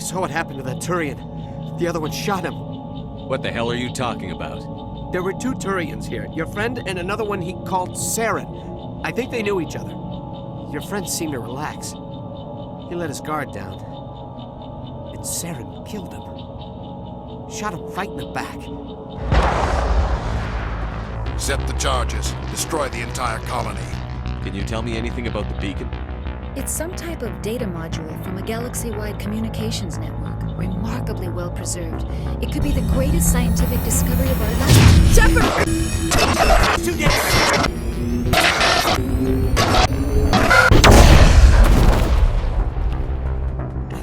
saw what happened to that Turian. The other one shot him. What the hell are you talking about? There were two Turians here. Your friend and another one he called Saren. I think they knew each other. Your friend seemed to relax. He let his guard down. And Saren killed him. Shot him right in the back. Set the charges. Destroy the entire colony. Can you tell me anything about the beacon? It's some type of data module from a galaxy-wide communications network, remarkably well preserved. It could be the greatest scientific discovery of our life. Shepard!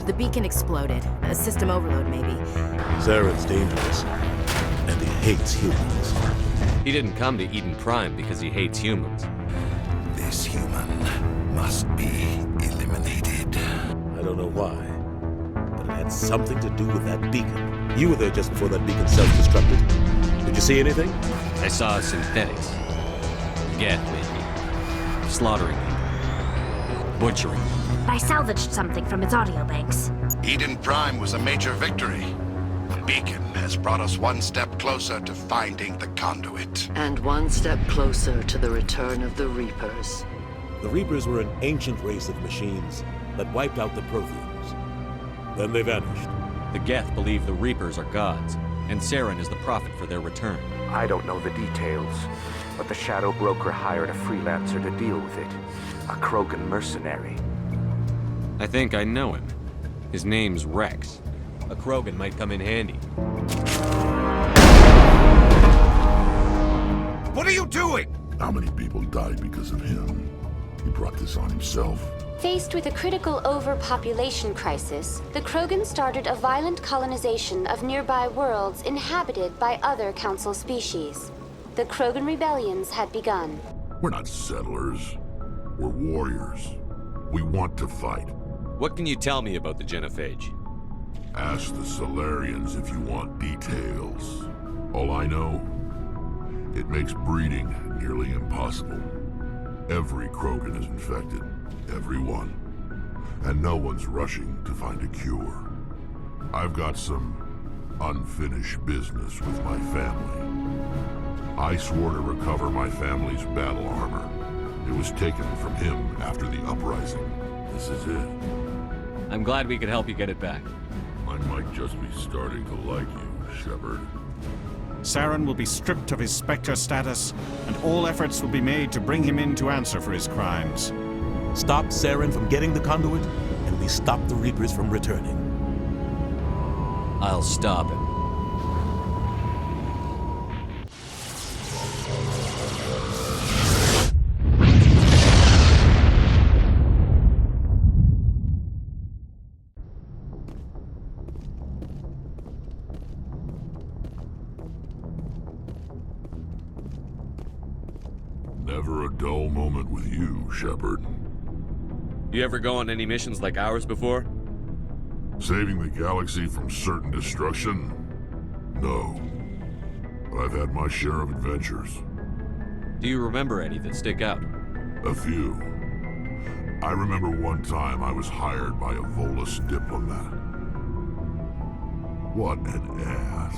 The beacon exploded. A system overload, maybe. Saren's dangerous, and he hates humans. He didn't come to Eden Prime because he hates humans. This human must be eliminated. I don't know why, but it had something to do with that beacon. You were there just before that beacon self-destructed. Did you see anything? I saw synthetics. Geth, maybe. Slaughtering people. Butchering. I salvaged something from its audio banks. Eden Prime was a major victory. The beacon has brought us one step closer to finding the conduit. And one step closer to the return of the Reapers. The Reapers were an ancient race of machines that wiped out the Protheans. Then they vanished. The Geth believe the Reapers are gods, and Saren is the prophet for their return. I don't know the details, but the Shadow Broker hired a freelancer to deal with it. A Krogan mercenary. I think I know him. His name's Rex. A Krogan might come in handy. What are you doing? How many people died because of him? He brought this on himself. Faced with a critical overpopulation crisis, the Krogan started a violent colonization of nearby worlds inhabited by other Council species. The Krogan rebellions had begun. We're not settlers. We're warriors. We want to fight. What can you tell me about the Genophage? Ask the Solarians if you want details. All I know, it makes breeding nearly impossible. Every Krogan is infected. Every one. And no one's rushing to find a cure. I've got some unfinished business with my family. I swore to recover my family's battle armor. It was taken from him after the uprising. This is it. I'm glad we could help you get it back. I might just be starting to like you, Shepard. Saren will be stripped of his Spectre status, and all efforts will be made to bring him in to answer for his crimes. Stop Saren from getting the conduit, and we stop the Reapers from returning. I'll stop him. Never a dull moment with you, Shepard. You ever go on any missions like ours before? Saving the galaxy from certain destruction? No. But I've had my share of adventures. Do you remember any that stick out? A few. I remember one time I was hired by a Volus diplomat. What an ass.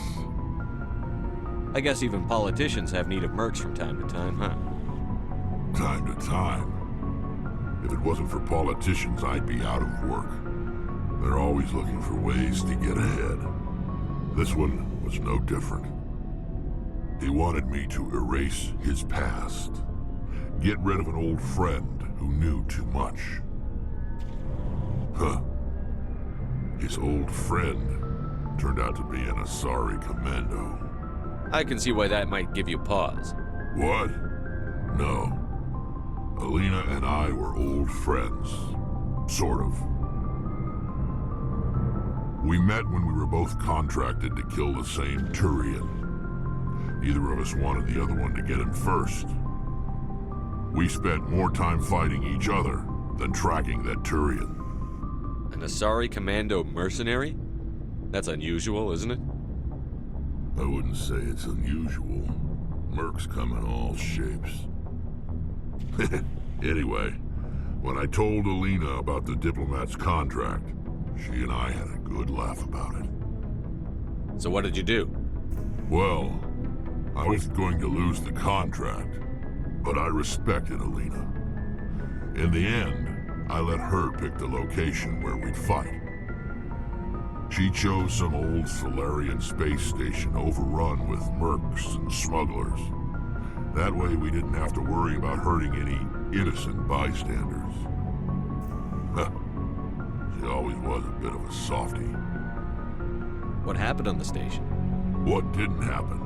I guess even politicians have need of mercs from time to time, huh? Time to time. If it wasn't for politicians, I'd be out of work. They're always looking for ways to get ahead. This one was no different. He wanted me to erase his past. Get rid of an old friend who knew too much. Huh. His old friend turned out to be an Asari commando. I can see why that might give you pause. What? No. Alina and I were old friends. Sort of. We met when we were both contracted to kill the same Turian. Neither of us wanted the other one to get in first. We spent more time fighting each other than tracking that Turian. An Asari commando mercenary? That's unusual, isn't it? I wouldn't say it's unusual. Mercs come in all shapes. Anyway, when I told Alina about the diplomat's contract, She and I had a good laugh about it. So what did you do? Well, I wasn't going to lose the contract, but I respected Alina. In the end, I let her pick the location where we'd fight. She chose some old Solarian space station overrun with mercs and smugglers. That way we didn't have to worry about hurting any innocent bystanders. She always was a bit of a softie. What happened on the station? What didn't happen?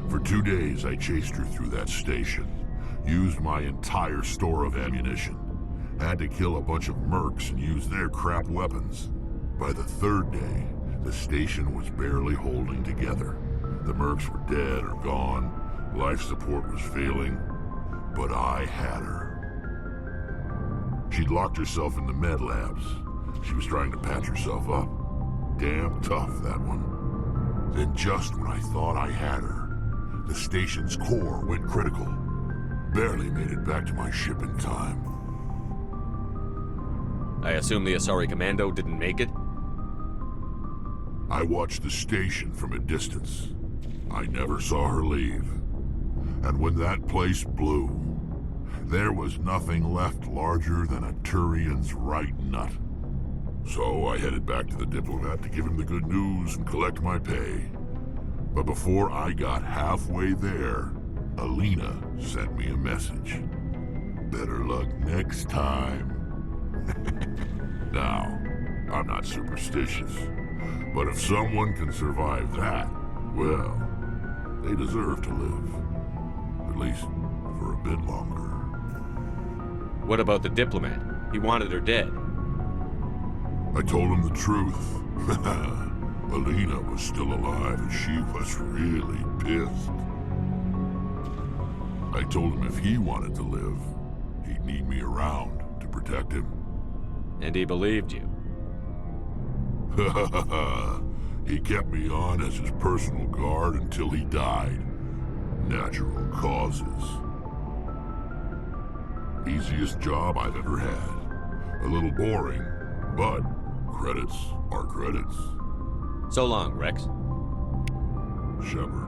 For 2 days I chased her through that station, used my entire store of ammunition, had to kill a bunch of mercs and use their crap weapons. By the 3rd day, the station was barely holding together. The mercs were dead or gone, life support was failing, but I had her. She'd locked herself in the med labs. She was trying to patch herself up. Damn tough, that one. Then just when I thought I had her, the station's core went critical. Barely made it back to my ship in time. I assume the Asari Commando didn't make it? I watched the station from a distance. I never saw her leave. And when that place blew, there was nothing left larger than a Turian's right nut. So I headed back to the diplomat to give him the good news and collect my pay. But before I got halfway there, Alina sent me a message. Better luck next time. Now, I'm not superstitious, but if someone can survive that, well, they deserve to live. At least for a bit longer. What about the diplomat? He wanted her dead. I told him the truth. Alina was still alive and she was really pissed. I told him if he wanted to live, he'd need me around to protect him. And he believed you. He kept me on as his personal guard until he died. Natural causes. Easiest job I've ever had. A little boring, but credits are credits. So long, Rex. Shepard.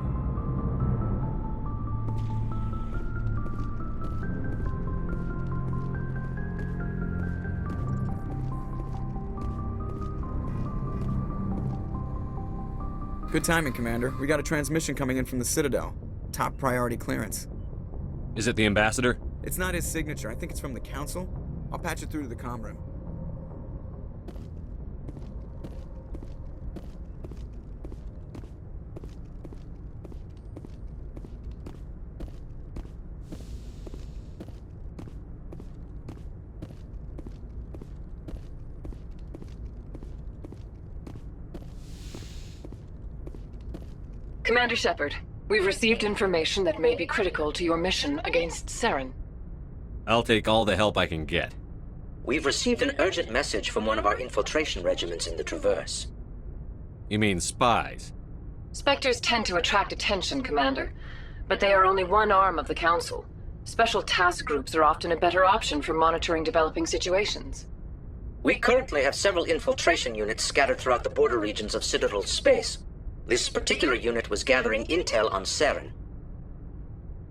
Good timing, Commander. We got a transmission coming in from the Citadel. Top priority clearance. Is it the ambassador? It's not his signature. I think it's from the Council. I'll patch it through to the comm room. Commander Shepard, we've received information that may be critical to your mission against Saren. I'll take all the help I can get. We've received an urgent message from one of our infiltration regiments in the Traverse. You mean spies? Spectres tend to attract attention, Commander, but they are only one arm of the Council. Special task groups are often a better option for monitoring developing situations. We currently have several infiltration units scattered throughout the border regions of Citadel space. This particular unit was gathering intel on Saren.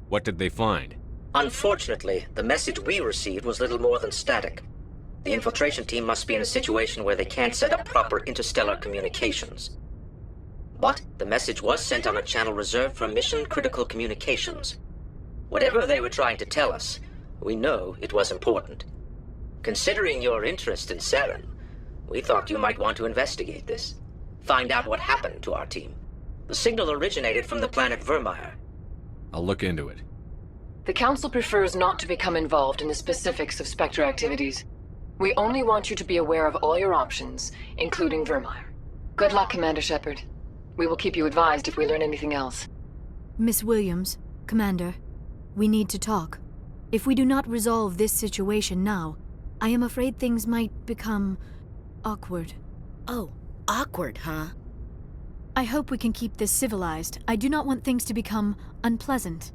What did they find? Unfortunately, the message we received was little more than static. The infiltration team must be in a situation where they can't set up proper interstellar communications. But the message was sent on a channel reserved for mission-critical communications. Whatever they were trying to tell us, we know it was important. Considering your interest in Saren, we thought you might want to investigate this. Find out what happened to our team. The signal originated from the planet Vermeer. I'll look into it. The Council prefers not to become involved in the specifics of Spectre activities. We only want you to be aware of all your options, including Vermeer. Good luck, Commander Shepard. We will keep you advised if we learn anything else. Miss Williams, Commander, we need to talk. If we do not resolve this situation now, I am afraid things might become awkward. Oh, awkward, huh? I hope we can keep this civilized. I do not want things to become unpleasant.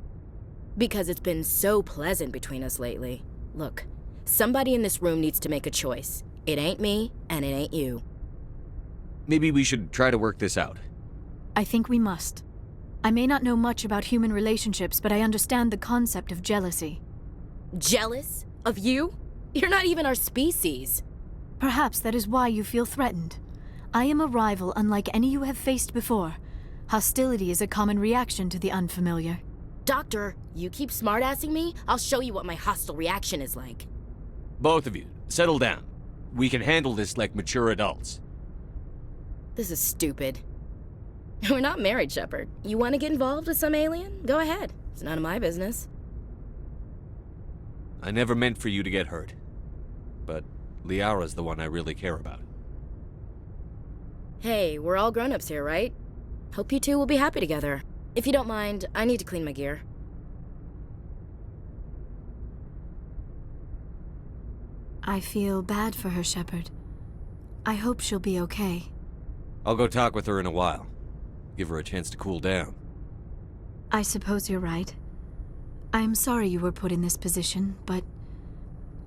Because it's been so pleasant between us lately. Look, somebody in this room needs to make a choice. It ain't me, and it ain't you. Maybe we should try to work this out. I think we must. I may not know much about human relationships, but I understand the concept of jealousy. Jealous? Of you? You're not even our species. Perhaps that is why you feel threatened. I am a rival unlike any you have faced before. Hostility is a common reaction to the unfamiliar. Doctor, you keep smartassing me, I'll show you what my hostile reaction is like. Both of you, settle down. We can handle this like mature adults. This is stupid. We're not married, Shepard. You want to get involved with some alien? Go ahead. It's none of my business. I never meant for you to get hurt. But Liara's the one I really care about. Hey, we're all grown-ups here, right? Hope you two will be happy together. If you don't mind, I need to clean my gear. I feel bad for her, Shepard. I hope she'll be okay. I'll go talk with her in a while. Give her a chance to cool down. I suppose you're right. I'm sorry you were put in this position, but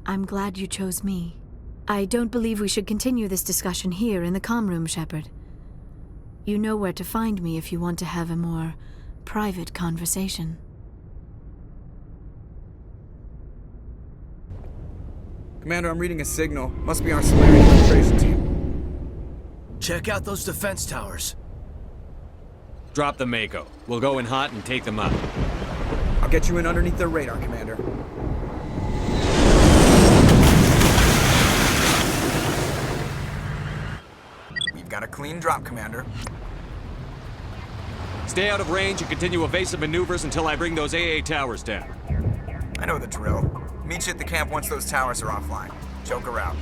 I'm glad you chose me. I don't believe we should continue this discussion here in the comm room, Shepard. You know where to find me if you want to have a more private conversation. Commander, I'm reading a signal. Must be our Salarian infiltration team. Check out those defense towers. Drop the Mako. We'll go in hot and take them out. I'll get you in underneath their radar, Commander. We've got a clean drop, Commander. Stay out of range and continue evasive maneuvers until I bring those AA towers down. I know the drill. Meet you at the camp once those towers are offline. Joke around.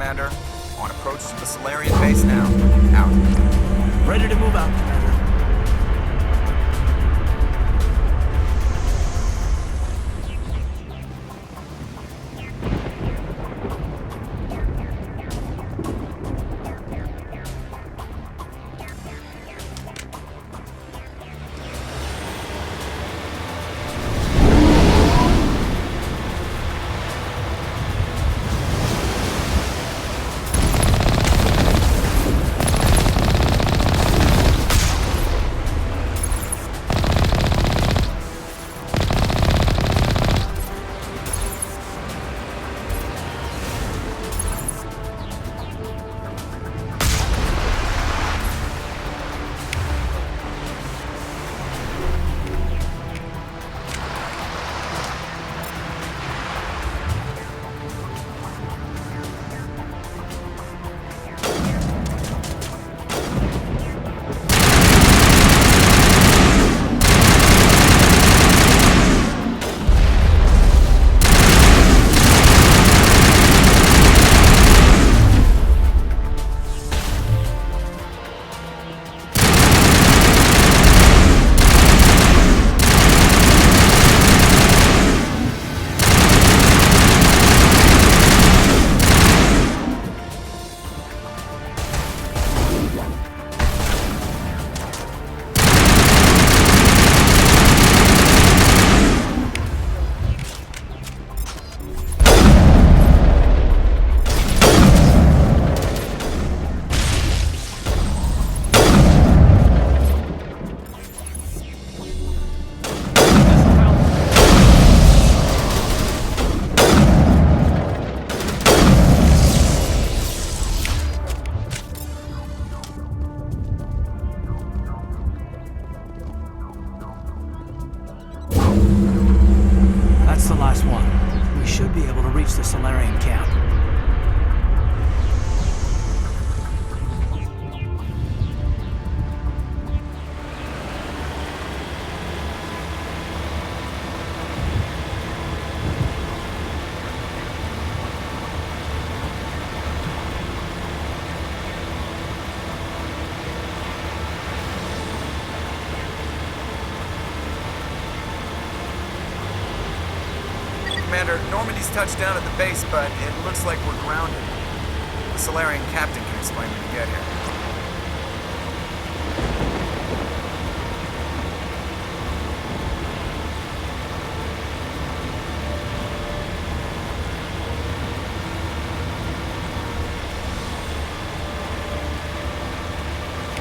Commander. On approach to the Solarian base now. Out. Ready to move out, Commander. That's the last one. We should be able to reach the Solarian camp. Commander, Normandy's touched down at the base, but it looks like we're grounded. The Solarian captain can explain when you get here.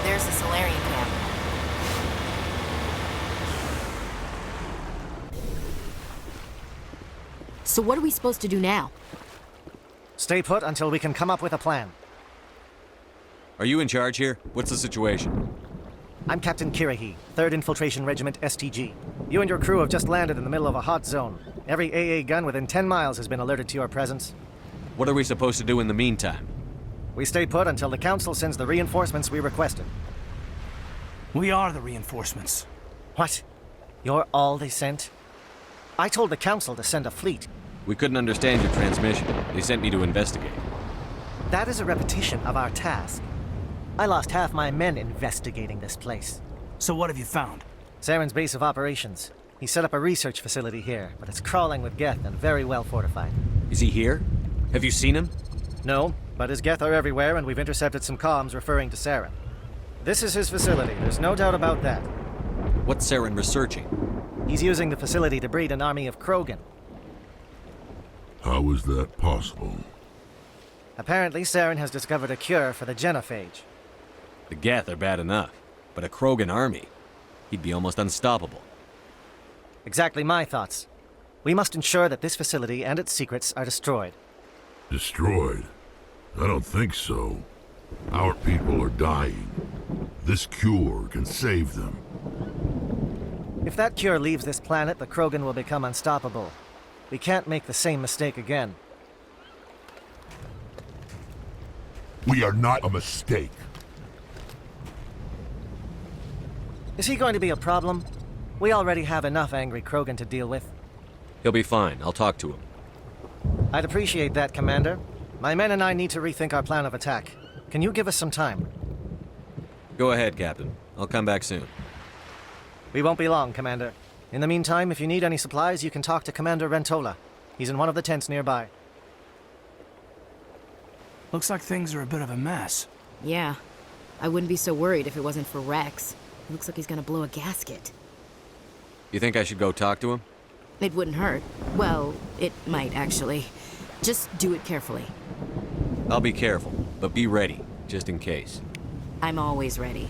There's the Solarian camp. So what are we supposed to do now? Stay put until we can come up with a plan. Are you in charge here? What's the situation? I'm Captain Kirahi, 3rd Infiltration Regiment STG. You and your crew have just landed in the middle of a hot zone. Every AA gun within 10 miles has been alerted to your presence. What are we supposed to do in the meantime? We stay put until the Council sends the reinforcements we requested. We are the reinforcements. What? You're all they sent? I told the Council to send a fleet. We couldn't understand your transmission. They sent me to investigate. That is a repetition of our task. I lost half my men investigating this place. So what have you found? Saren's base of operations. He set up a research facility here, but it's crawling with Geth and very well fortified. Is he here? Have you seen him? No, but his Geth are everywhere, and we've intercepted some comms referring to Saren. This is his facility, there's no doubt about that. What's Saren researching? He's using the facility to breed an army of Krogan. How is that possible? Apparently, Saren has discovered a cure for the genophage. The Geth are bad enough, but a Krogan army? He'd be almost unstoppable. Exactly my thoughts. We must ensure that this facility and its secrets are destroyed. Destroyed? I don't think so. Our people are dying. This cure can save them. If that cure leaves this planet, the Krogan will become unstoppable. We can't make the same mistake again. We are not a mistake. Is he going to be a problem? We already have enough angry Krogan to deal with. He'll be fine. I'll talk to him. I'd appreciate that, Commander. My men and I need to rethink our plan of attack. Can you give us some time? Go ahead, Captain. I'll come back soon. We won't be long, Commander. In the meantime, if you need any supplies, you can talk to Commander Rentola. He's in one of the tents nearby. Looks like things are a bit of a mess. Yeah. I wouldn't be so worried if it wasn't for Rex. He looks like he's gonna blow a gasket. You think I should go talk to him? It wouldn't hurt. Well, it might, actually. Just do it carefully. I'll be careful, but be ready, just in case. I'm always ready.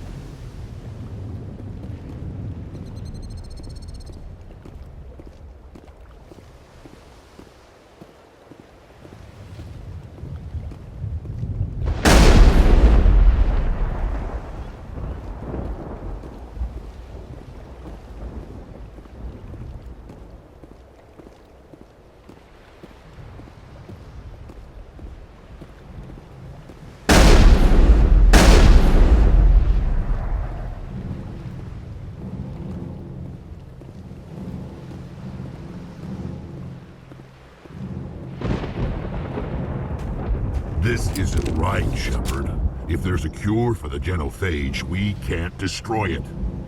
This isn't right, Shepard. If there's a cure for the genophage, we can't destroy it.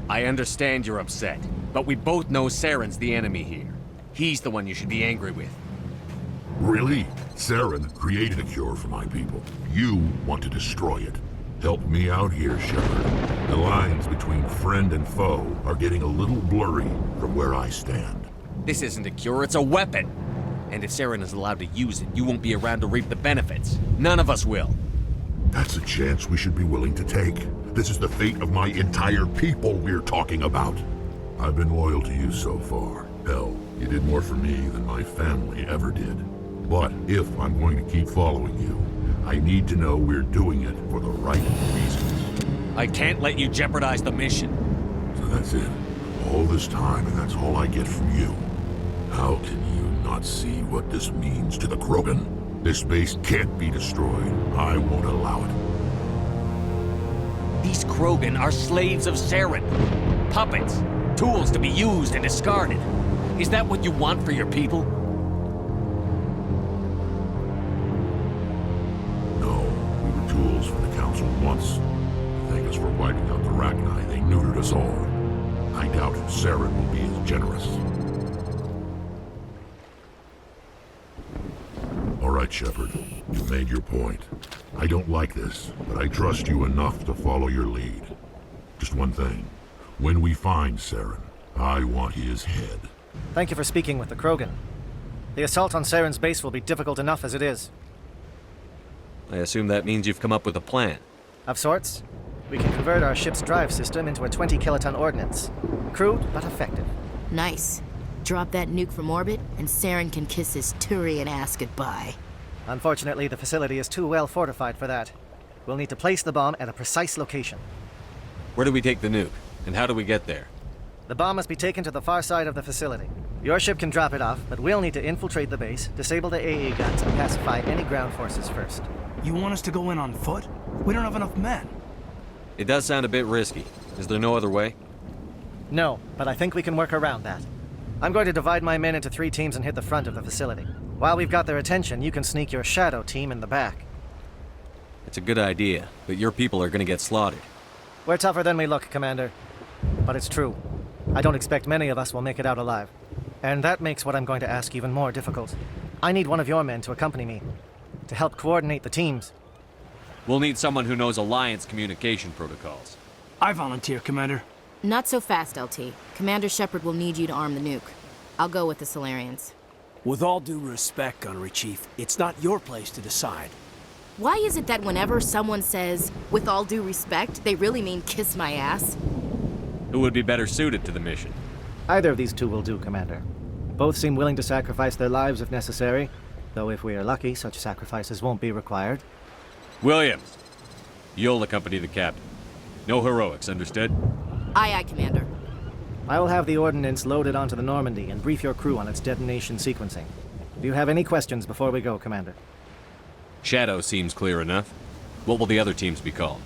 I understand you're upset, but we both know Saren's the enemy here. He's the one you should be angry with. Really? Saren created a cure for my people. You want to destroy it. Help me out here, Shepard. The lines between friend and foe are getting a little blurry from where I stand. This isn't a cure, it's a weapon! And if Saren is allowed to use it, you won't be around to reap the benefits. None of us will. That's a chance we should be willing to take. This is the fate of my entire people we're talking about. I've been loyal to you so far. Hell, you did more for me than my family ever did. But if I'm going to keep following you, I need to know we're doing it for the right reasons. I can't let you jeopardize the mission. So that's it. All this time, and that's all I get from you. How can you not see what this means to the Krogan? This base can't be destroyed. I won't allow it. These Krogan are slaves of Saren. Puppets. Tools to be used and discarded. Is that what you want for your people? No, we were tools for the Council once. Thank us for wiping out the Rachni. They neutered us all. I doubt Saren will be as generous. All right, Shepard. You've made your point. I don't like this, but I trust you enough to follow your lead. Just one thing. When we find Saren, I want his head. Thank you for speaking with the Krogan. The assault on Saren's base will be difficult enough as it is. I assume that means you've come up with a plan. Of sorts. We can convert our ship's drive system into a 20-kiloton ordnance. Crude, but effective. Nice. Drop that nuke from orbit, and Saren can kiss his Turian ass goodbye. Unfortunately, the facility is too well fortified for that. We'll need to place the bomb at a precise location. Where do we take the nuke? And how do we get there? The bomb must be taken to the far side of the facility. Your ship can drop it off, but we'll need to infiltrate the base, disable the AA guns, and pacify any ground forces first. You want us to go in on foot? We don't have enough men. It does sound a bit risky. Is there no other way? No, but I think we can work around that. I'm going to divide my men into 3 teams and hit the front of the facility. While we've got their attention, you can sneak your shadow team in the back. It's a good idea, but your people are gonna get slaughtered. We're tougher than we look, Commander. But it's true. I don't expect many of us will make it out alive. And that makes what I'm going to ask even more difficult. I need one of your men to accompany me, to help coordinate the teams. We'll need someone who knows Alliance communication protocols. I volunteer, Commander. Not so fast, LT. Commander Shepard will need you to arm the nuke. I'll go with the Solarians. With all due respect, Gunnery Chief, it's not your place to decide. Why is it that whenever someone says, with all due respect, they really mean kiss my ass? Who would be better suited to the mission? Either of these 2 will do, Commander. Both seem willing to sacrifice their lives if necessary, though if we are lucky, such sacrifices won't be required. Williams, you'll accompany the captain. No heroics, understood? Aye, aye, Commander. I will have the ordnance loaded onto the Normandy and brief your crew on its detonation sequencing. Do you have any questions before we go, Commander? Shadow seems clear enough. What will the other teams be called?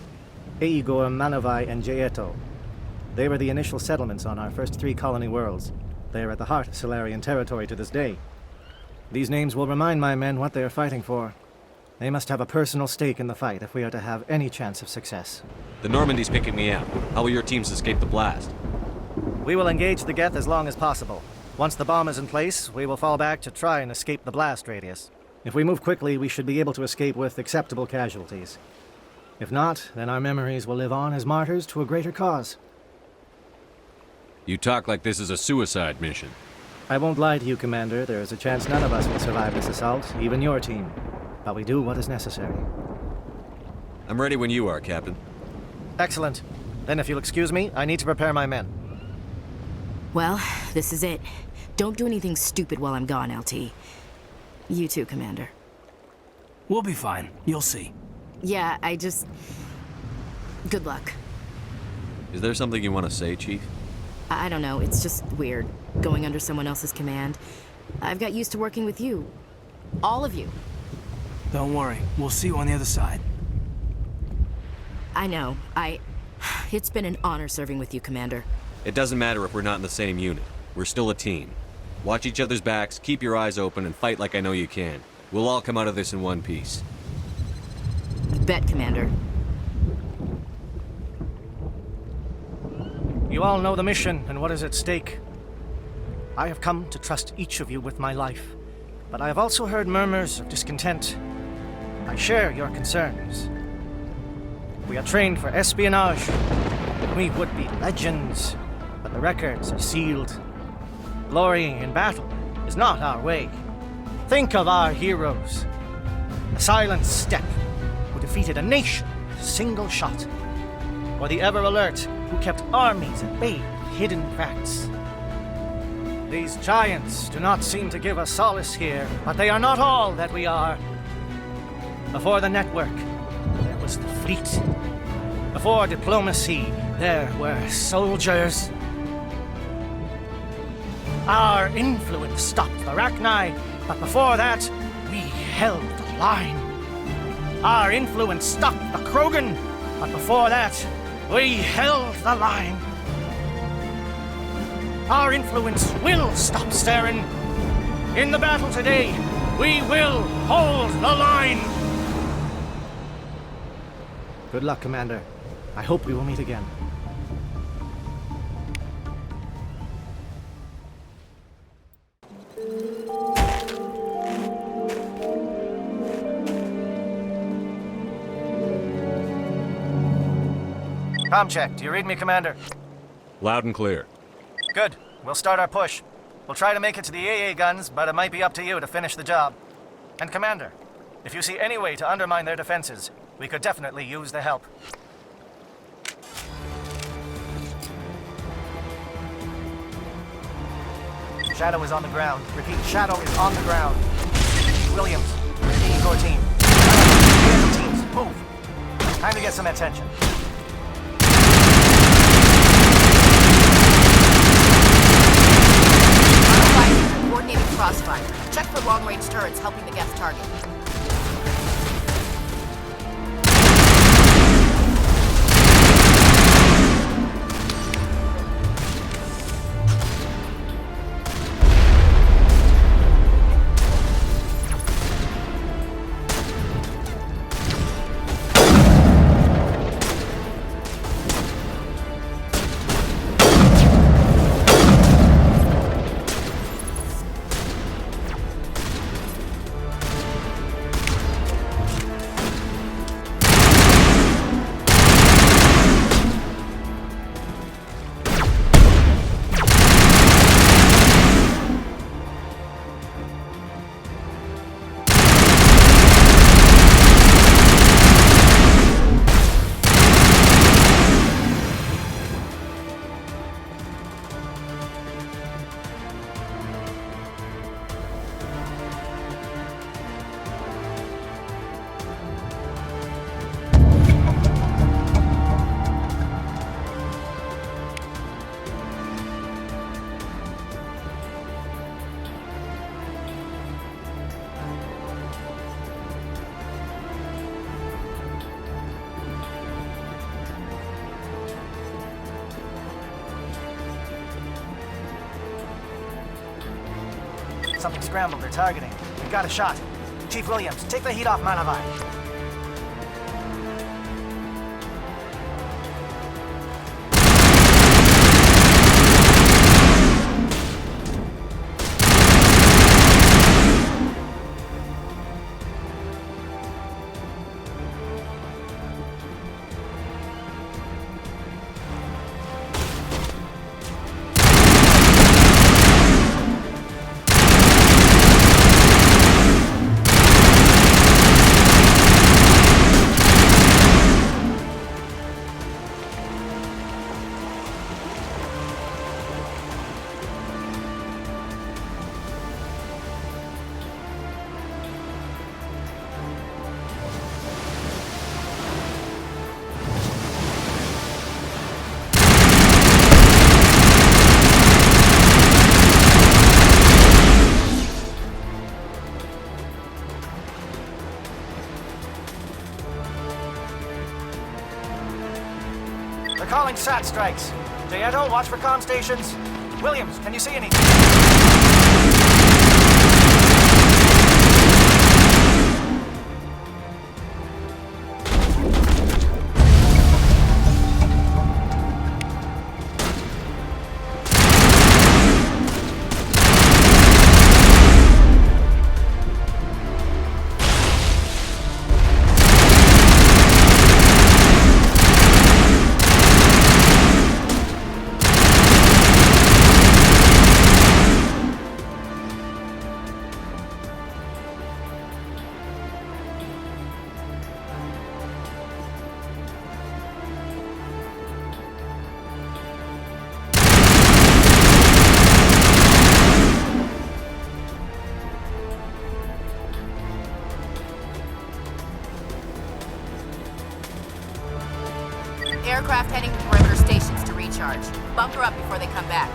Igor, Manovai, and Jaeto. They were the initial settlements on our first 3 colony worlds. They are at the heart of Solarian territory to this day. These names will remind my men what they are fighting for. They must have a personal stake in the fight if we are to have any chance of success. The Normandy's picking me up. How will your teams escape the blast? We will engage the Geth as long as possible. Once the bomb is in place, we will fall back to try and escape the blast radius. If we move quickly, we should be able to escape with acceptable casualties. If not, then our memories will live on as martyrs to a greater cause. You talk like this is a suicide mission. I won't lie to you, Commander. There is a chance none of us will survive this assault, even your team. But we do what is necessary. I'm ready when you are, Captain. Excellent. Then if you'll excuse me, I need to prepare my men. Well, this is it. Don't do anything stupid while I'm gone, LT. You too, Commander. We'll be fine. You'll see. Yeah, Good luck. Is there something you want to say, Chief? I don't know, it's just weird, going under someone else's command. I've got used to working with you. All of you. Don't worry, we'll see you on the other side. I know, It's been an honor serving with you, Commander. It doesn't matter if we're not in the same unit. We're still a team. Watch each other's backs, keep your eyes open, and fight like I know you can. We'll all come out of this in one piece. Bet, Commander. You all know the mission and what is at stake. I have come to trust each of you with my life, but I have also heard murmurs of discontent. I share your concerns. We are trained for espionage. We would be legends, but the records are sealed. Glorying in battle is not our way. Think of our heroes. The silent step who defeated a nation with a single shot. Or the ever-alert who kept armies at bay with hidden facts. These giants do not seem to give us solace here, but they are not all that we are. Before the network, there was the fleet. Before diplomacy, there were soldiers. Our influence stopped the Arachni, but before that, we held the line. Our influence stopped the Krogan, but before that, we held the line. Our influence will stop Saren. In the battle today, we will hold the line. Good luck, Commander. I hope we will meet again. Comm check. Do you read me, Commander? Loud and clear. Good. We'll start our push. We'll try to make it to the AA guns, but it might be up to you to finish the job. And Commander, if you see any way to undermine their defenses, we could definitely use the help. Shadow is on the ground. Repeat, Shadow is on the ground. Williams, repeat your team. Teams, move. Time to get some attention. Coordinating crossfire. Check for long-range turrets helping the Geth target. Something scrambled. They're targeting. We got a shot. Chief Williams, take the heat off Manavai. They're calling SAT strikes. Dieto, watch for comm stations. Williams, can you see anything? Aircraft heading to perimeter stations to recharge. Bunker up before they come back.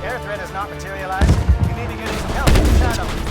air threat has not materialized. We may be getting some help from the shadow.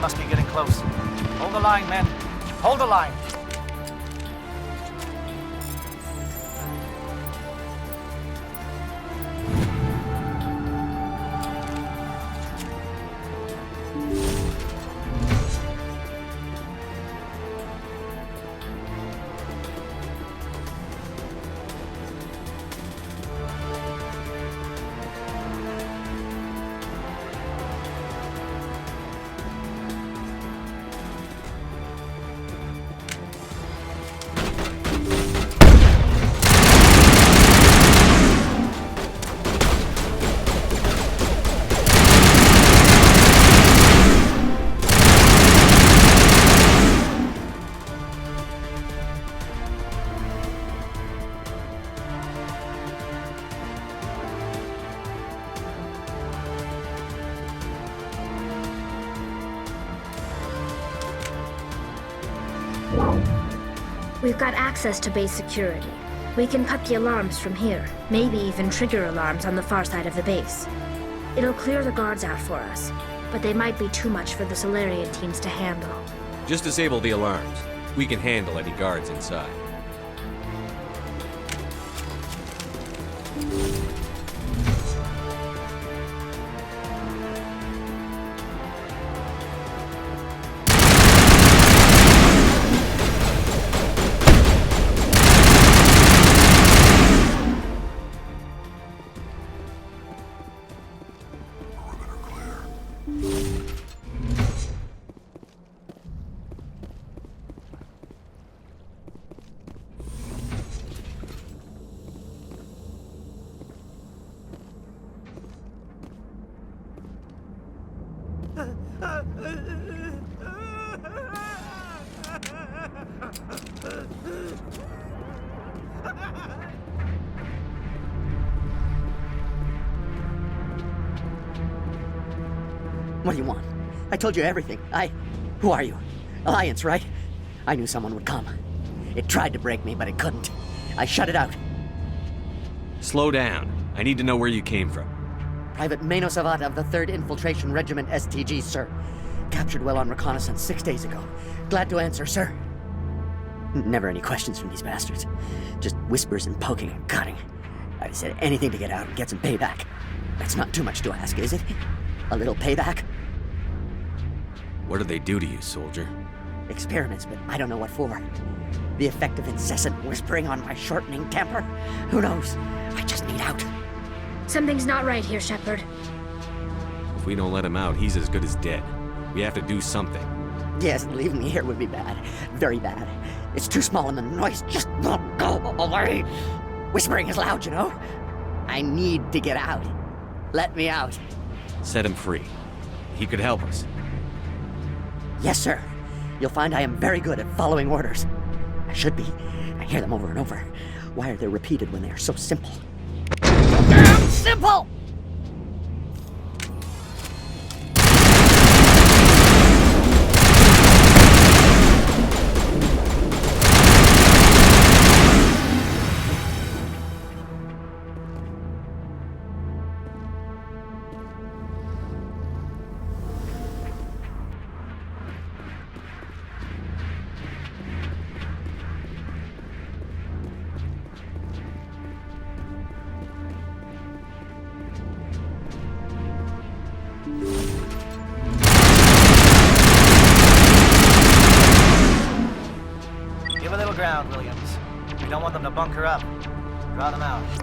Must be getting close. Hold the line, men. Hold the line. We've got access to base security. We can cut the alarms from here, maybe even trigger alarms on the far side of the base. It'll clear the guards out for us, but they might be too much for the Solarian teams to handle. Just disable the alarms. We can handle any guards inside. What do you want? I told you everything. Who are you? Alliance, right? I knew someone would come. It tried to break me, but it couldn't. I shut it out. Slow down. I need to know where you came from. Private Mano Savata of the 3rd Infiltration Regiment STG, sir. Captured well on reconnaissance 6 days ago. Glad to answer, sir. Never any questions from these bastards. Just whispers and poking and cutting. I said anything to get out and get some payback. That's not too much to ask, is it? A little payback? What did they do to you, soldier? Experiments, but I don't know what for. The effect of incessant whispering on my shortening temper? Who knows? I just need out. Something's not right here, Shepard. If we don't let him out, he's as good as dead. We have to do something. Yes, leaving me here would be bad. Very bad. It's too small and the noise just won't go away. Whispering is loud, you know? I need to get out. Let me out. Set him free. He could help us. Yes, sir. You'll find I am very good at following orders. I should be. I hear them over and over. Why are they repeated when they are so simple? Damn simple! Give a little ground, Williams. We don't want them to bunker up. Draw them out.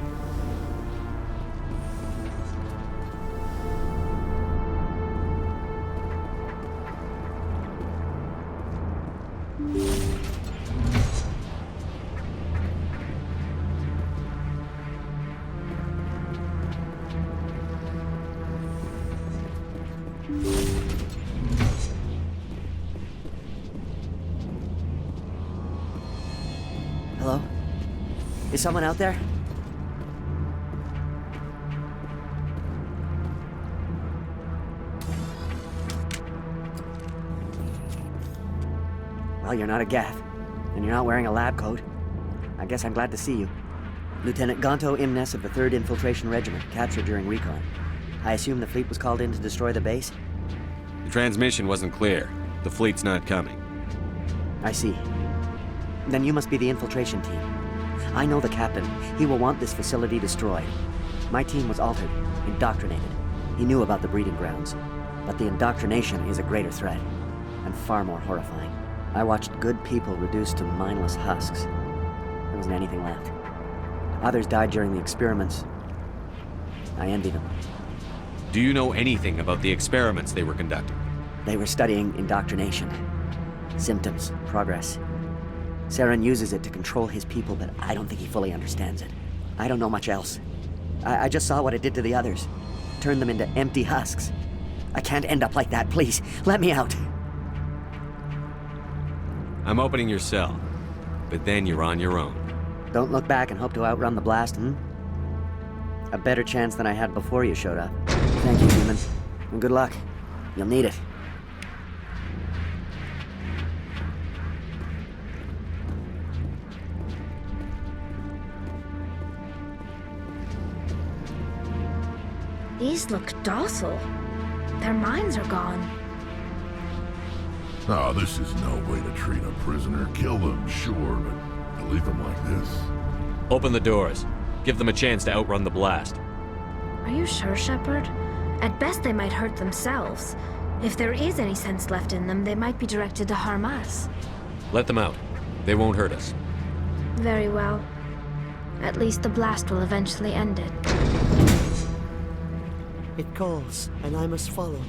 Hello? Is someone out there? Well, you're not a Gath, and you're not wearing a lab coat. I guess I'm glad to see you. Lieutenant Gonto Imnes of the 3rd Infiltration Regiment, captured during recon. I assume the fleet was called in to destroy the base? The transmission wasn't clear. The fleet's not coming. I see. Then you must be the infiltration team. I know the captain. He will want this facility destroyed. My team was altered, indoctrinated. He knew about the breeding grounds. But the indoctrination is a greater threat, and far more horrifying. I watched good people reduced to mindless husks. There wasn't anything left. Others died during the experiments. I envy them. Do you know anything about the experiments they were conducting? They were studying indoctrination. Symptoms, progress. Saren uses it to control his people, but I don't think he fully understands it. I don't know much else. I just saw what it did to the others. Turned them into empty husks. I can't end up like that, please. Let me out. I'm opening your cell, but then you're on your own. Don't look back and hope to outrun the blast, A better chance than I had before you showed up. Thank you, human. And good luck. You'll need it. These look docile. Their minds are gone. Oh, this is no way to treat a prisoner. Kill them, sure, but to leave them like this. Open the doors. Give them a chance to outrun the blast. Are you sure, Shepard? At best, they might hurt themselves. If there is any sense left in them, they might be directed to harm us. Let them out. They won't hurt us. Very well. At least the blast will eventually end it. It calls, and I must follow.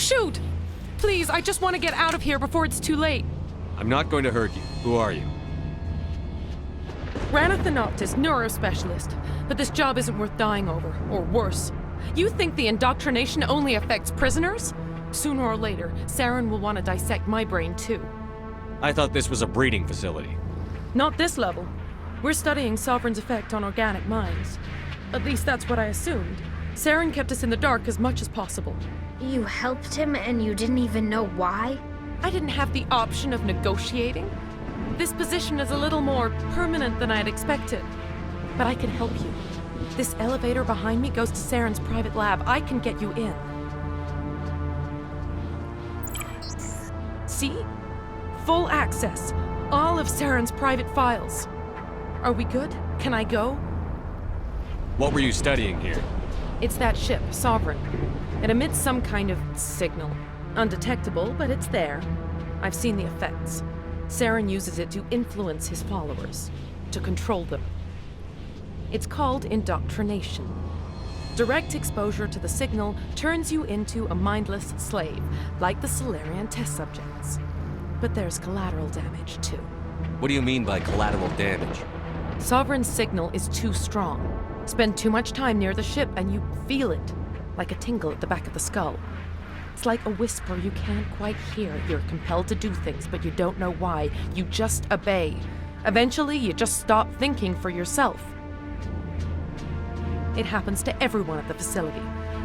shoot! Please, I just want to get out of here before it's too late. I'm not going to hurt you. Who are you? Rana Thanoptis, neurospecialist. But this job isn't worth dying over, or worse. You think the indoctrination only affects prisoners? Sooner or later, Saren will want to dissect my brain too. I thought this was a breeding facility. Not this level. We're studying Sovereign's effect on organic minds. At least that's what I assumed. Saren kept us in the dark as much as possible. You helped him and you didn't even know why? I didn't have the option of negotiating. This position is a little more permanent than I had expected. But I can help you. This elevator behind me goes to Saren's private lab. I can get you in. See? Full access. All of Saren's private files. Are we good? Can I go? What were you studying here? It's that ship, Sovereign. It emits some kind of signal. Undetectable, but it's there. I've seen the effects. Saren uses it to influence his followers, to control them. It's called indoctrination. Direct exposure to the signal turns you into a mindless slave, like the Salarian test subjects. But there's collateral damage, too. What do you mean by collateral damage? Sovereign's signal is too strong. Spend too much time near the ship and you feel it, like a tingle at the back of the skull. It's like a whisper you can't quite hear. You're compelled to do things, but you don't know why. You just obey. Eventually, you just stop thinking for yourself. It happens to everyone at the facility.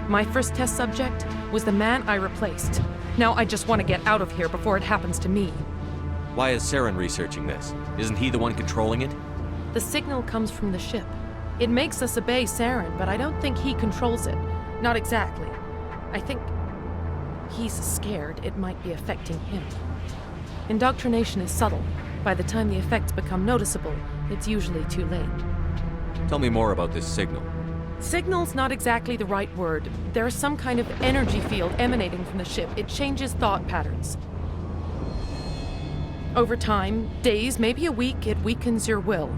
My first test subject was the man I replaced. Now I just want to get out of here before it happens to me. Why is Saren researching this? Isn't he the one controlling it? The signal comes from the ship. It makes us obey Saren, but I don't think he controls it. Not exactly. I think he's scared it might be affecting him. Indoctrination is subtle. By the time the effects become noticeable, it's usually too late. Tell me more about this signal. Signal's not exactly the right word. There's some kind of energy field emanating from the ship. It changes thought patterns. Over time, days, maybe a week, it weakens your will.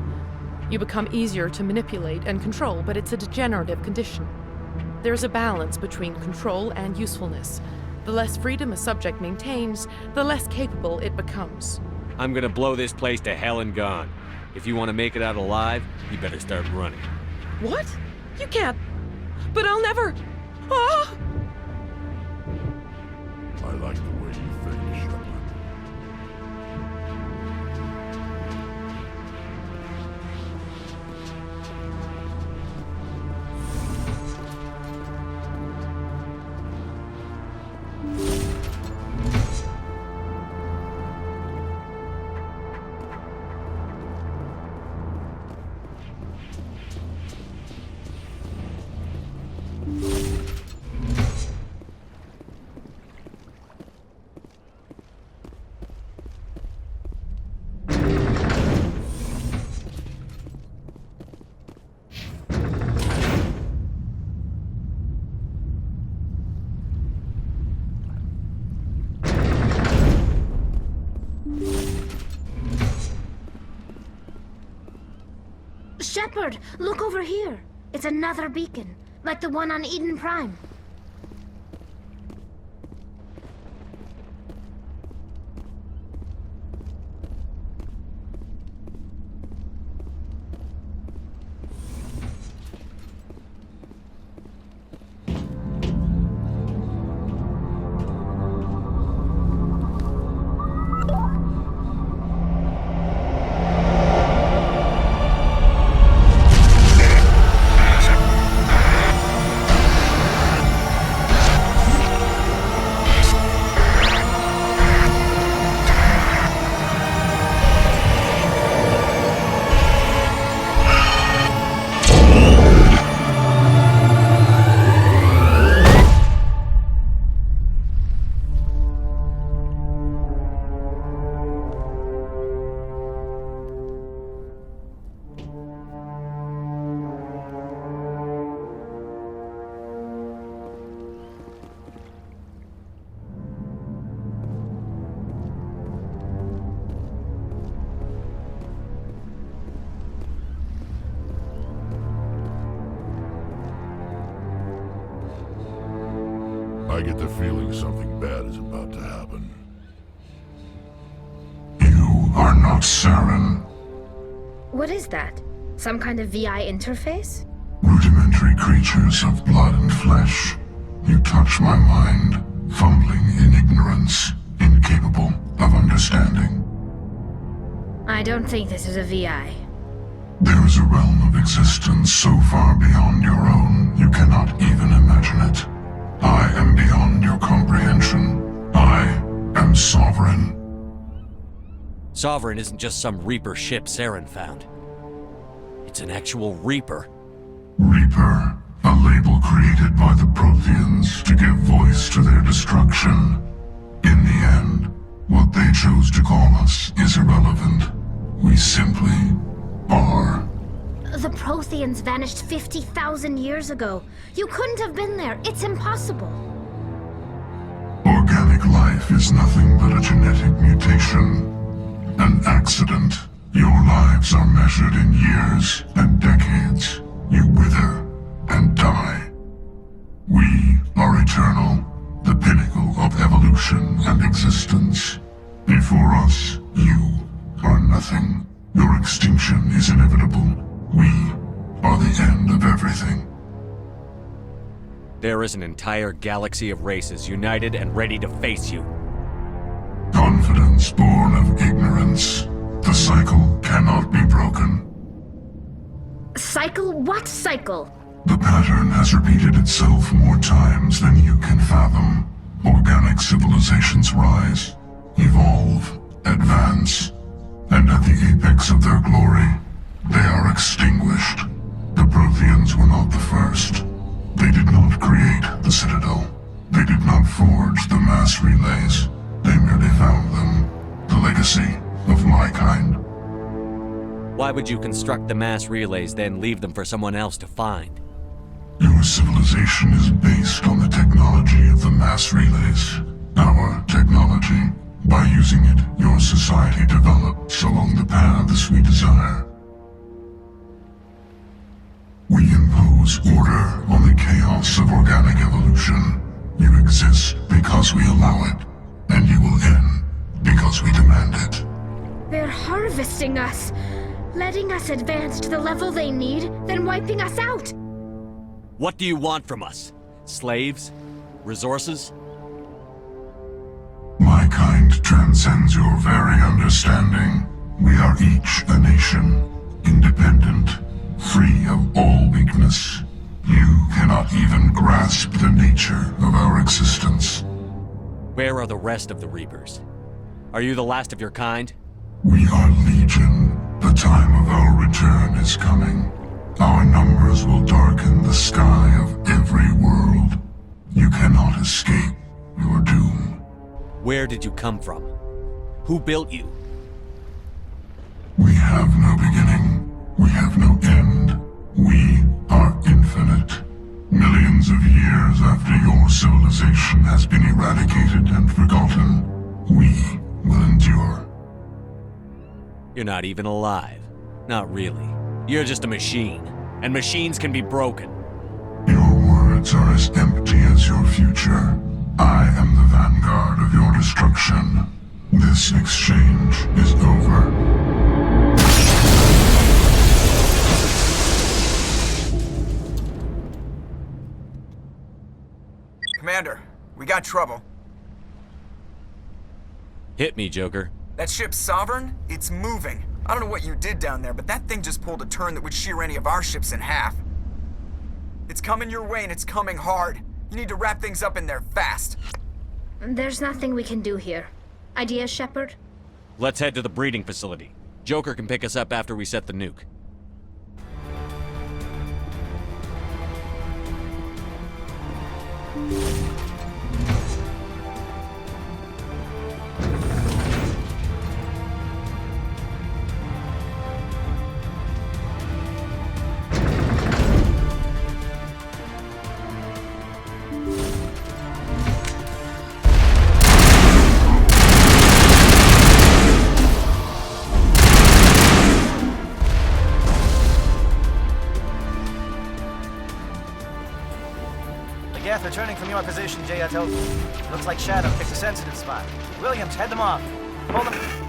You become easier to manipulate and control, but it's a degenerative condition. There's a balance between control and usefulness. The less freedom a subject maintains, the less capable it becomes. I'm gonna blow this place to hell and gone. If you want to make it out alive, you better start running. What? You can't. But I'll never. Ah! I like the way you think, Shepard. Shepard, look over here. It's another beacon, like the one on Eden Prime. I get the feeling something bad is about to happen. You are not Saren. What is that? Some kind of VI interface? Rudimentary creatures of blood and flesh. You touch my mind, fumbling in ignorance, incapable of understanding. I don't think this is a VI. There is a realm of existence so far beyond your own, you cannot even imagine it. I am beyond your comprehension. I am Sovereign. Sovereign isn't just some Reaper ship Saren found. It's an actual Reaper. Reaper, a label created by the Protheans to give voice to their destruction. In the end, what they chose to call us is irrelevant. We simply are. The Protheans vanished 50,000 years ago. You couldn't have been there. It's impossible. Organic life is nothing but a genetic mutation. An accident. Your lives are measured in years and decades. You wither and die. We are eternal, the pinnacle of evolution and existence. Before us, you are nothing. Your extinction is inevitable. We are the end of everything. There is an entire galaxy of races united and ready to face you. Confidence born of ignorance. The cycle cannot be broken. Cycle? What cycle? The pattern has repeated itself more times than you can fathom. Organic civilizations rise, evolve, advance, and at the apex of their glory, they are extinguished. The Protheans were not the first. They did not create the Citadel. They did not forge the mass relays. They merely found them. The legacy of my kind. Why would you construct the mass relays, then leave them for someone else to find? Your civilization is based on the technology of the mass relays. Our technology. By using it, your society develops along the paths we desire. We impose order on the chaos of organic evolution. You exist because we allow it, and you will end because we demand it. They're harvesting us, letting us advance to the level they need, then wiping us out. What do you want from us? Slaves? Resources? My kind transcends your very understanding. We are each a nation, independent, free of all weakness. You cannot even grasp the nature of our existence. Where are the rest of the Reapers? Are you the last of your kind? We are legion. The time of our return is coming. Our numbers will darken the sky of every world. You cannot escape your doom. Where did you come from? Who built you? We have no beginning. We have no end. We are infinite. Millions of years after your civilization has been eradicated and forgotten, we will endure. You're not even alive. Not really. You're just a machine. And machines can be broken. Your words are as empty as your future. I am the vanguard of your destruction. This exchange is over. Commander, we got trouble. Hit me, Joker. That ship's Sovereign? It's moving. I don't know what you did down there, but that thing just pulled a turn that would shear any of our ships in half. It's coming your way and it's coming hard. You need to wrap things up in there fast. There's nothing we can do here. Idea, Shepard? Let's head to the breeding facility. Joker can pick us up after we set the nuke. Geth returning from your position, Jayato. Looks like Shadow picked a sensitive spot. Williams, head them off. Hold them.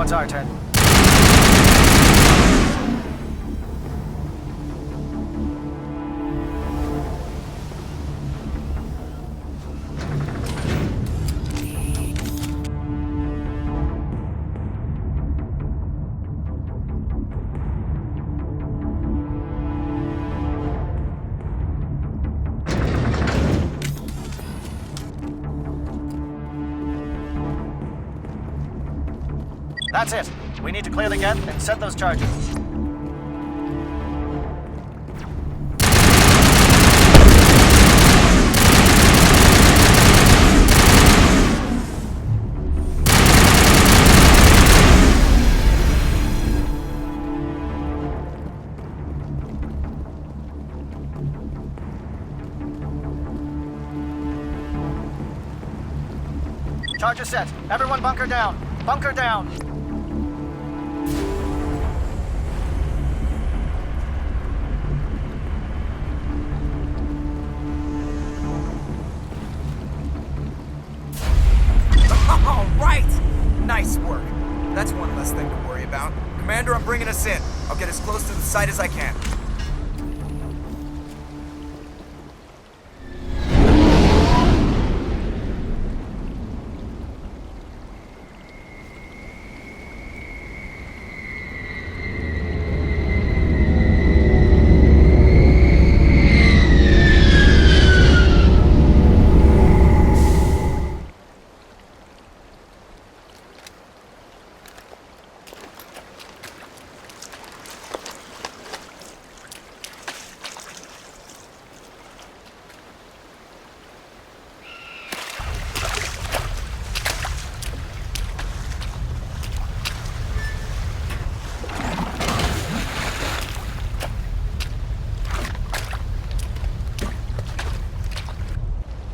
It's our turn. That's it. We need to clear the gate and set those charges. Charges set. Everyone bunker down. Bunker down. us in. I'll get as close to the site as I can.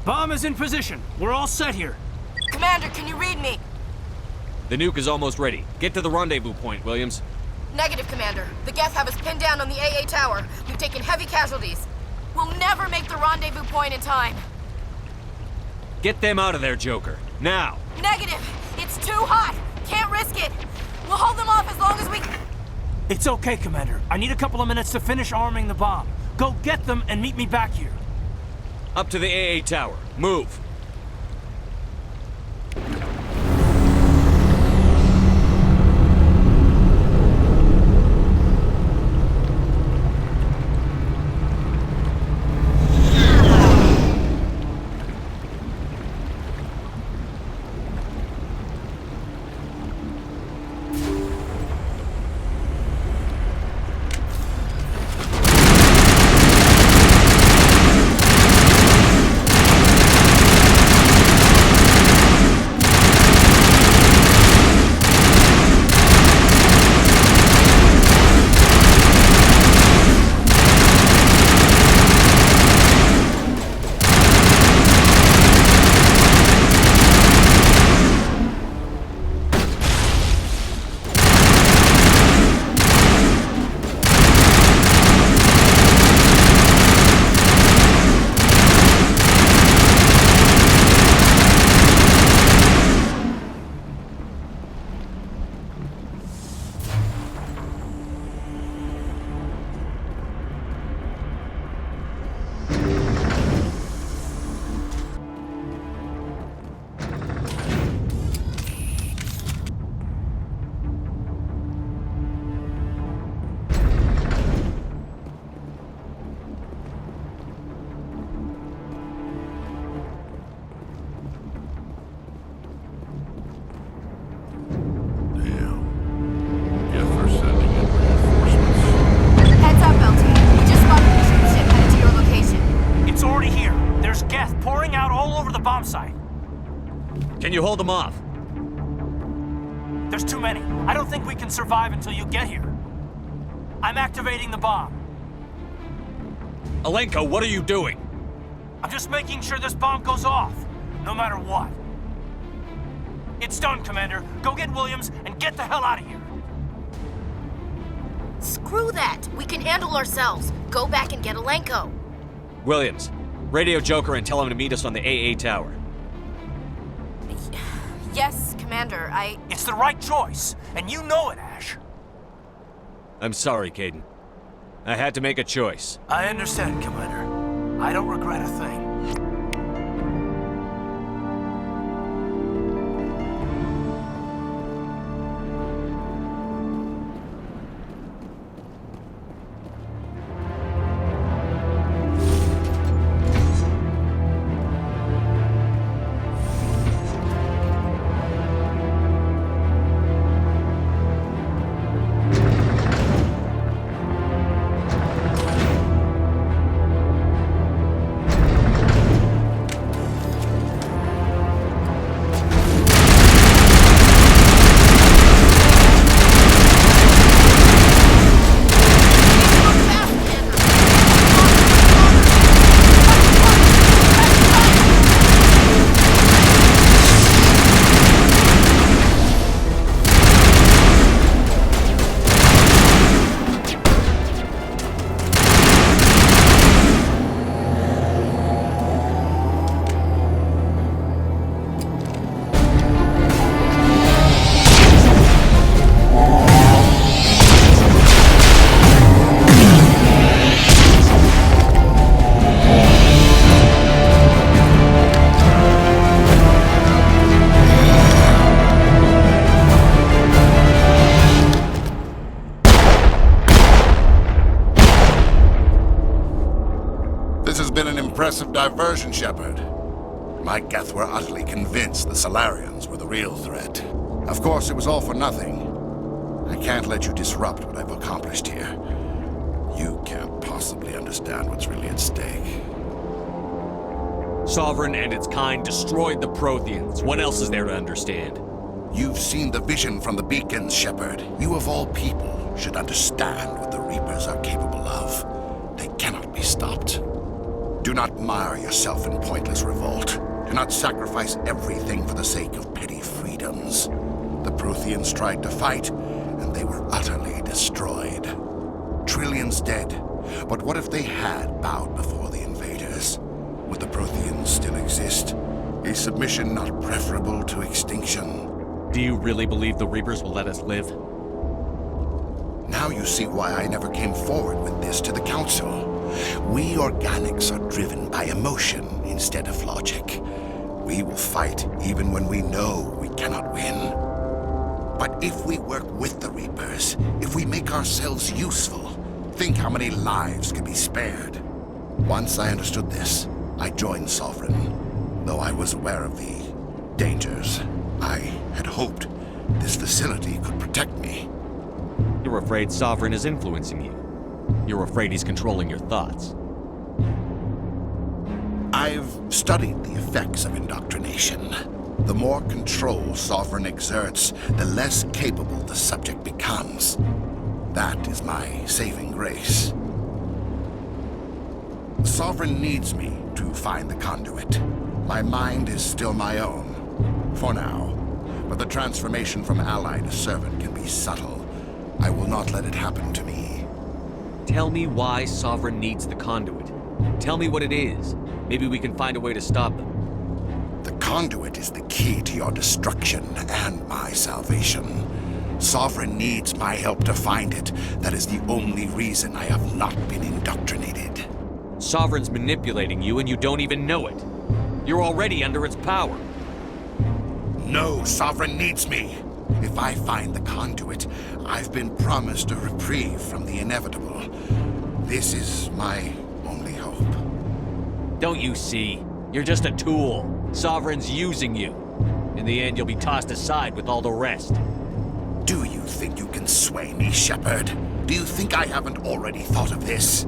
Bomb is in position. We're all set here. Commander, can you read me? The nuke is almost ready. Get to the rendezvous point, Williams. Negative, Commander. The Geth have us pinned down on the AA tower. We've taken heavy casualties. We'll never make the rendezvous point in time. Get them out of there, Joker. Now! Negative! It's too hot! Can't risk it! We'll hold them off as long as we... It's okay, Commander. I need a couple of minutes to finish arming the bomb. Go get them and meet me back here. Up to the AA tower. Move! Can you hold them off? There's too many. I don't think we can survive until you get here. I'm activating the bomb. Alenko, what are you doing? I'm just making sure this bomb goes off, no matter what. It's done, Commander. Go get Williams and get the hell out of here. Screw that! We can handle ourselves. Go back and get Alenko. Williams, radio Joker and tell him to meet us on the AA tower. Yes, Commander, It's the right choice, and you know it, Ash. I'm sorry, Caden. I had to make a choice. I understand, Commander. I don't regret a thing. This has been an impressive diversion, Shepard. My Geth were utterly convinced the Solarians were the real threat. Of course, it was all for nothing. I can't let you disrupt what I've accomplished here. You can't possibly understand what's really at stake. Sovereign and its kind destroyed the Protheans. What else is there to understand? You've seen the vision from the beacons, Shepard. You of all people should understand what the Reapers are capable of. They cannot be stopped. Do not mire yourself in pointless revolt. Do not sacrifice everything for the sake of petty freedoms. The Protheans tried to fight, and they were utterly destroyed. Trillions dead. But what if they had bowed before the invaders? Would the Protheans still exist? Is submission not preferable to extinction? Do you really believe the Reapers will let us live? Now you see why I never came forward with this to the Council. We organics are driven by emotion instead of logic. We will fight even when we know we cannot win. But if we work with the Reapers, if we make ourselves useful, think how many lives could be spared. Once I understood this, I joined Sovereign, though I was aware of the dangers. I had hoped this facility could protect me. You're afraid Sovereign is influencing you. You're afraid he's controlling your thoughts. I've studied the effects of indoctrination. The more control Sovereign exerts, the less capable the subject becomes. That is my saving grace. Sovereign needs me to find the conduit. My mind is still my own, for now. But the transformation from ally to servant can be subtle. I will not let it happen to me. Tell me why Sovereign needs the conduit. Tell me what it is. Maybe we can find a way to stop them. The conduit is the key to your destruction and my salvation. Sovereign needs my help to find it. That is the only reason I have not been indoctrinated. Sovereign's manipulating you and you don't even know it. You're already under its power. No, Sovereign needs me. If I find the conduit, I've been promised a reprieve from the inevitable. This is my only hope. Don't you see? You're just a tool. Sovereign's using you. In the end, you'll be tossed aside with all the rest. Do you think you can sway me, Shepard? Do you think I haven't already thought of this?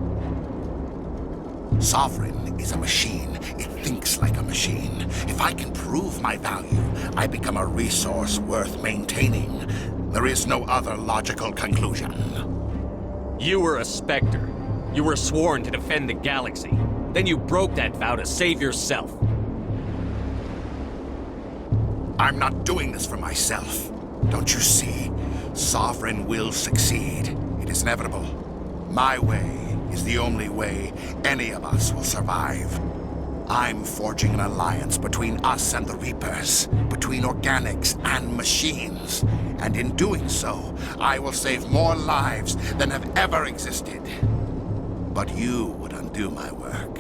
Sovereign is a machine. It thinks like a machine. If I can prove my value, I become a resource worth maintaining. There is no other logical conclusion. You were a Spectre. You were sworn to defend the galaxy. Then you broke that vow to save yourself. I'm not doing this for myself. Don't you see? Sovereign will succeed. It is inevitable. My way is the only way any of us will survive. I'm forging an alliance between us and the Reapers, between organics and machines. And in doing so, I will save more lives than have ever existed. But you would undo my work.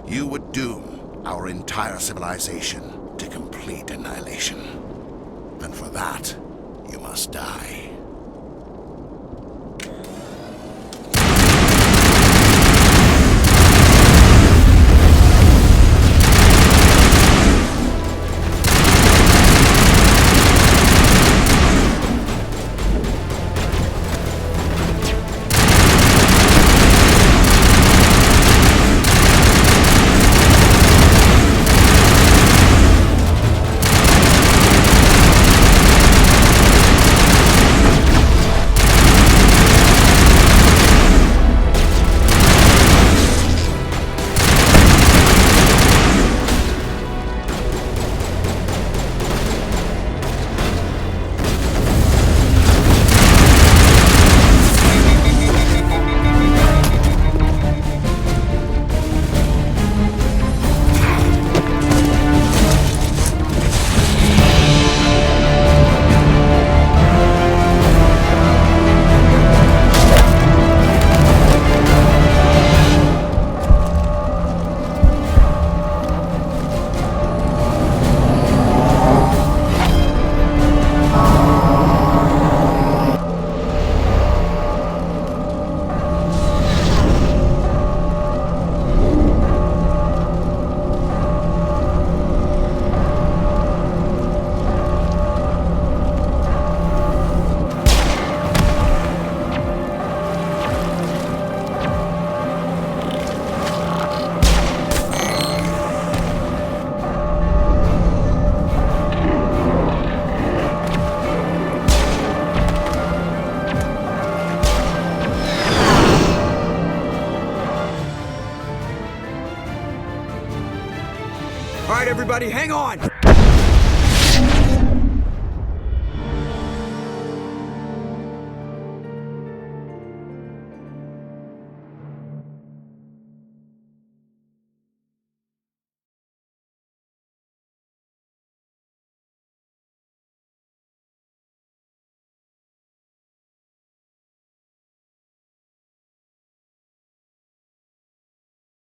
You would doom our entire civilization to complete annihilation. And for that, you must die. right, everybody, hang on!